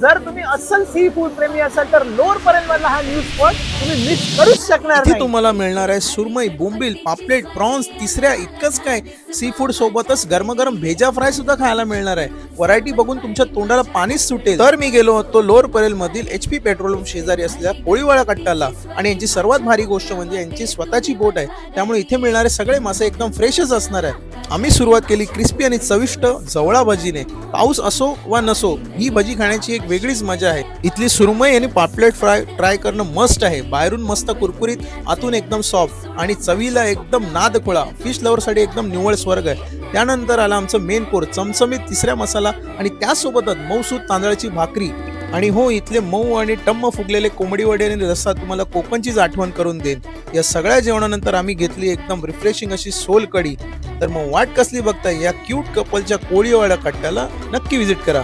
जर तुम्ही अस्सल सी फूड प्रेमी असाल तर लोअर परेल मधला हा न्यूज स्पॉट तुम्ही मिस करूच शकणार इथे नाही. तुम्हाला मिळणार आहे सुरमई, बोंबील, पापलेट, प्रॉन्स, तिसऱ्या इतकंच काय सी फूड सोबतच गरमागरम भेजा फ्राय सुद्धा खायला मिळणार आहे. व्हरायटी बघून तुमच्या तोंडाला पाणीच सुटेल. तर मी गेलो होतो लोअर परेल मधील HP पेट्रोल पंप शेजारी असलेल्या कोळीवाडा कट्टाला आणि यांची सर्वात भारी गोष्ट म्हणजे यांची स्वतःची बोट आहे, त्यामुळे इथे मिळणारे सगळे मासे एकदम फ्रेशच असणार आहे. आम्ही सुरुवात केली क्रिस्पी आणि चविष्ट जवळा भजीने. पाऊस असो वा नसो ही भजी खाण्याची एक वेगळीच मजा आहे. इथली सुरमई आणि पापलेट फ्राय ट्राय करणं मस्त आहे. बाहेरून मस्त कुरकुरीत, आतून एकदम सॉफ्ट आणि चवीला एकदम नादखुळा. फिश लवर साठी एकदम निव्वळ स्वर्ग आहे. त्यानंतर आला आमचं मेन कोर्स, चमचमीत तिसऱ्या मसाला आणि त्यासोबतच मऊसूत तांदळाची भाकरी. आणि हो, इथले मऊ आणि टम्म फुगलेले कोंबडी वडे आणि रस्सा तुम्हाला कोकणचीच आठवण करून देईन. या सगळ्या जेवणानंतर आम्ही घेतली एकदम रिफ्रेशिंग अशी सोल कढी. तर मग वाट कसली बघताय, या क्यूट कपलच्या कोळीवाडा कट्ट्याला नक्की व्हिजिट करा.